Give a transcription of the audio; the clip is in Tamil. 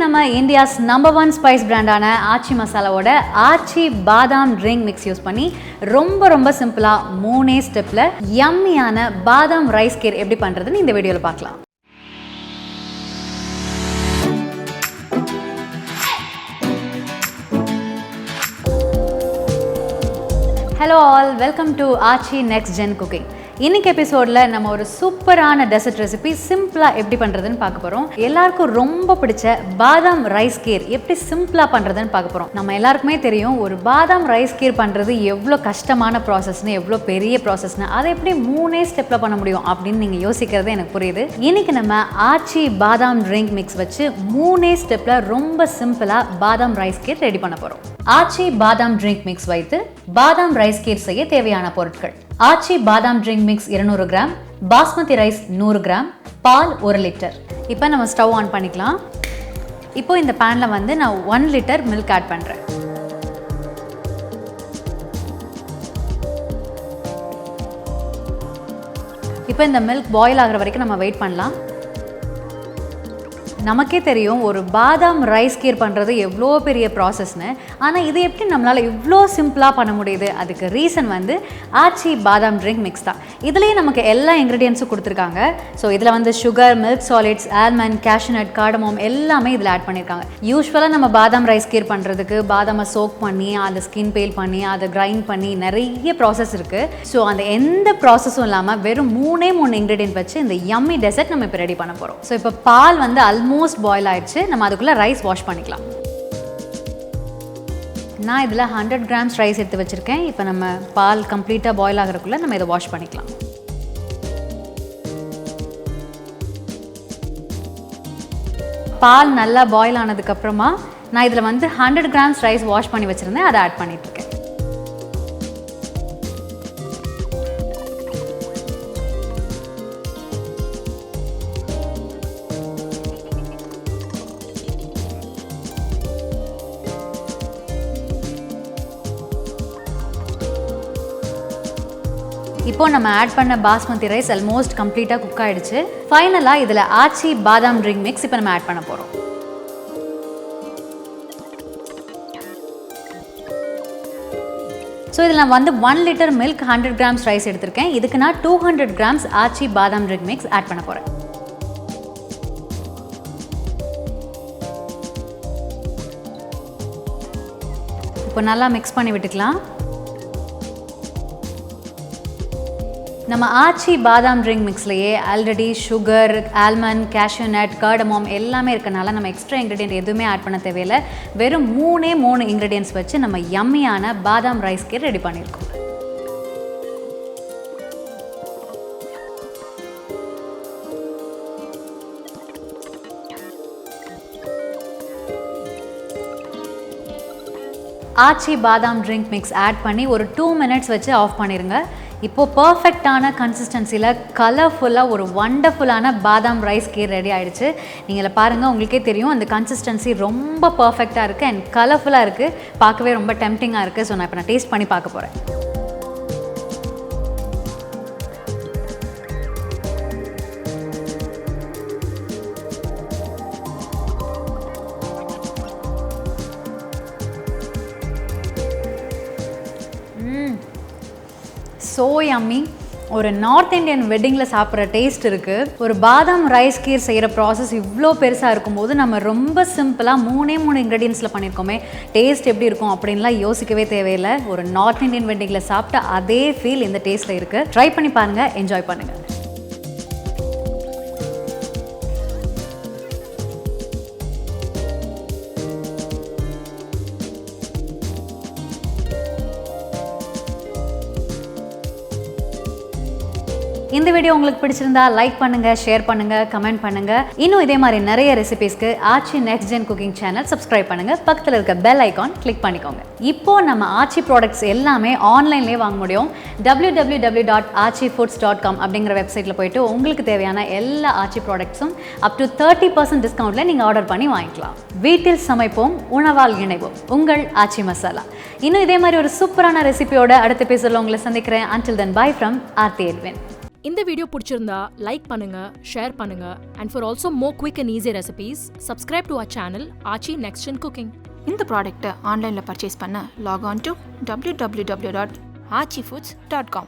நம்ம இந்தியாஸ் நம்பர் 1 ஸ்பைஸ் பிராண்டான ஆச்சி மசாலாவோட ஆச்சி பாதாம் ட்ரிங்க் மிக்ஸ் யூஸ் பண்ணி ரொம்ப சிம்பிளாக 3 ஸ்டெப்பில் யம்மியான பாதாம் ரைஸ் கீர் எப்படி பண்ணுறதுன்னு இந்த வீடியோவில் பார்க்கலாம். Hello all, welcome to Aachi next gen cooking. இன்னைக்கு எபிசோடில் நம்ம ஒரு சூப்பரான டெசர்ட் ரெசிபி சிம்பிளாக எப்படி பண்ணுறதுன்னு பார்க்க போகிறோம். எல்லாருக்கும் ரொம்ப பிடிச்ச பாதாம் ரைஸ் கீர் எப்படி சிம்பிளாக பண்ணுறதுன்னு பார்க்க போகிறோம். நம்ம எல்லாருக்குமே தெரியும் ஒரு பாதாம் ரைஸ் கீர் பண்ணுறது எவ்வளோ கஷ்டமான ப்ராசஸ்னு, எவ்வளோ பெரிய ப்ராசஸ்னு, அதை எப்படி 3 ஸ்டெப்பில் பண்ண முடியும் அப்படின்னு நீங்கள் யோசிக்கிறது எனக்கு புரியுது. இன்னைக்கு நம்ம ஆச்சி பாதாம் ட்ரிங்க் மிக்ஸ் வச்சு 3 ஸ்டெப்பில் ரொம்ப சிம்பிளாக பாதாம் ரைஸ் கீர் ரெடி பண்ண போகிறோம். ஆச்சி பாதாம் ட்ரிங்க் மிக்ஸ் வைத்து பாதாம் ரைஸ் கீர் செய்ய தேவையான பொருட்கள்: Aachi badam drink mix 200 gram, basmati rice 100 gram, பால் 1 லிட்டர். இப்போ நம்ம ஸ்டவ் ஆன் பண்ணிக்கலாம். இப்போ இந்த பேனில் வந்து நான் 1 லிட்டர் மில்க் ஆட் பண்ணுறேன். இப்போ இந்த மில்க் பாயில் ஆகிற வரைக்கும் நம்ம வெயிட் பண்ணலாம். நமக்கே தெரியும் ஒரு பாதாம் ரைஸ் கீர் பண்ணுறது எவ்வளோ பெரிய ப்ராசஸ்னு. ஆனால் இது எப்படி நம்மளால் இவ்வளோ சிம்பிளாக பண்ண முடியுது? அதுக்கு ரீசன் வந்து ஆச்சி பாதாம் ட்ரிங்க் மிக்ஸ் தான். இதுலேயே நமக்கு எல்லா இன்க்ரீடியன்ஸும் கொடுத்துருக்காங்க. ஸோ இதில் வந்து sugar, milk solids, almond, cashew nut, cardamom எல்லாமே இதில் ஆட் பண்ணியிருக்காங்க. யூஸ்வலாக நம்ம பாதாம் ரைஸ் கீர் பண்ணுறதுக்கு பாதாமை சோக் பண்ணி அதை ஸ்கின் பீல் பண்ணி அதை கிரைண்ட் பண்ணி நிறைய ப்ராசஸ் இருக்குது. ஸோ அந்த எந்த ப்ராசஸும் இல்லாமல் வெறும் 3 இன்க்ரீடியன்ட் வச்சு இந்த யம்மி டெசர்ட் நம்ம இப்போ ரெடி பண்ண போகிறோம். ஸோ இப்போ பால் வந்து ஆல்மோஸ்ட் பாயில் ஆயிடுச்சு. நம்ம அதுக்குள்ளே ரைஸ் வாஷ் பண்ணிக்கலாம். நான் இதில் 100 கிராம்ஸ் ரைஸ் எடுத்து வச்சுருக்கேன். இப்போ நம்ம பால் கம்ப்ளீட்டாக பாயில் ஆகிறதுக்குள்ளே நம்ம இதை வாஷ் பண்ணிக்கலாம். பால் நல்லா பாயில் ஆனதுக்கப்புறமா நான் இதில் வந்து 100 கிராம்ஸ் ரைஸ் வாஷ் பண்ணி வச்சுருந்தேன், அதை ஆட் பண்ணிட்டுருக்கேன். இப்போ நம்ம ஆட் பண்ண பாஸ்மதி ரைஸ் ஆல்மோஸ்ட் கம்ப்ளீட்டாக குக் ஆகிடுச்சு. ஃபைனலாக இதில் ஆச்சி பாதாம் ட்ரிங்க் மிக்ஸ் இப்போ நம்ம ஆட் பண்ண போகிறோம். ஸோ இதில் நான் வந்து 1 லிட்டர் மில்க் 100 கிராம்ஸ் ரைஸ் எடுத்திருக்கேன். இதுக்கு நான் 200 கிராம்ஸ் ஆச்சி பாதாம் ட்ரிங்க் மிக்ஸ் ஆட் பண்ண போகிறேன். இப்போ நல்லா மிக்ஸ் பண்ணி விட்டுக்கலாம். நம்ம ஆச்சி பாதாம் ட்ரிங்க் மிக்ஸ்லேயே already sugar, almond, cashew nut, cardamom எல்லாமே இருக்கனால நம்ம எக்ஸ்ட்ரா இன்க்ரீடியன்ட் எதுவுமே ஆட் பண்ண தேவையில்லை. வெறும் 3 இன்க்ரீடியன்ட்ஸ் வச்சு நம்ம யம்மியான பாதாம் ரைஸ் கீர் ரெடி பண்ணியிருக்கோம். ஆச்சி பாதாம் ட்ரிங்க் மிக்ஸ் ஆட் பண்ணி ஒரு 2 மினிட்ஸ் வச்சு ஆஃப் பண்ணிடுங்க. இப்போது பர்ஃபெக்டான கன்சிஸ்டன்சியில் கலர்ஃபுல்லாக ஒரு வண்டர்ஃபுல்லான பாதாம் ரைஸ் கீர் ரெடி ஆகிடுச்சு. நீங்கள் பாருங்கள், உங்களுக்கே தெரியும் அந்த கன்சிஸ்டன்சி ரொம்ப பர்ஃபெக்டாக இருக்குது அண்ட் கலர்ஃபுல்லாக இருக்குது. பார்க்கவே ரொம்ப டெம்ப்டிங்காக இருக்குது. ஸோ நான் இப்போ டேஸ்ட் பண்ணி பார்க்க போகிறேன். So yummy. ஒரு நார்த் இந்தியன் வெட்டிங்கில் சாப்பிட்ற டேஸ்ட் இருக்குது. ஒரு பாதாம் ரைஸ் கீர் செய்கிற ப்ராசஸ் இவ்வளோ பெருசாக இருக்கும்போது நம்ம ரொம்ப சிம்பிளாக 3 இன்க்ரீடியன்ஸில் பண்ணியிருக்கோமே, டேஸ்ட் எப்படி இருக்கும் அப்படின்லாம் யோசிக்கவே தேவையில்லை. ஒரு நார்த் இந்தியன் வெட்டிங்கில் சாப்பிட்ட அதே ஃபீல் இந்த டேஸ்ட்டில் இருக்குது. ட்ரை பண்ணி பாருங்கள், என்ஜாய் பண்ணுங்கள். இந்த வீடியோ உங்களுக்கு பிடிச்சிருந்தா லைக் பண்ணுங்க, ஷேர் பண்ணுங்க, கமெண்ட் பண்ணுங்க. இன்னும் இதே மாதிரி நிறைய ரெசிபீஸ்க்கு Aachi next gen cooking channel subscribe பண்ணுங்க. பக்கத்தில் இருக்க பெல் ஐகான் கிளிக் பண்ணிக்கோங்க. இப்போ நம்ம ஆச்சி ப்ராடக்ட்ஸ் எல்லாமே ஆன்லைன்லேயே வாங்க முடியும். www.aachifoods.com அப்படிங்கிற வெப்சைட்டில் போயிட்டு உங்களுக்கு தேவையான எல்லா ஆச்சி ப்ராடக்ட்ஸும் அப் டு 30% டிஸ்கவுண்ட்டில் நீங்கள் ஆர்டர் பண்ணி வாங்கிக்கலாம். வீட்டில் சமைப்போம், உணவால் இணைவோம். உங்கள் ஆச்சி மசாலா. இன்னும் இதே மாதிரி ஒரு சூப்பரான ரெசிபியோட அடுத்த எபிசோடில் உங்களை சந்திக்கிறேன். Until then, bye from Aarthi Edwin. இந்த வீடியோ பிடிச்சிருந்தா லைக் பண்ணுங்க, ஷேர் பண்ணுங்க, and for also more quick and easy recipes, subscribe to our channel Aachi Next Gen Cooking. இந்த ப்ராடக்ட்டை ஆன்லைனில் பர்ச்சேஸ் பண்ண லாக் ஆன் டு www.aachifoods.com.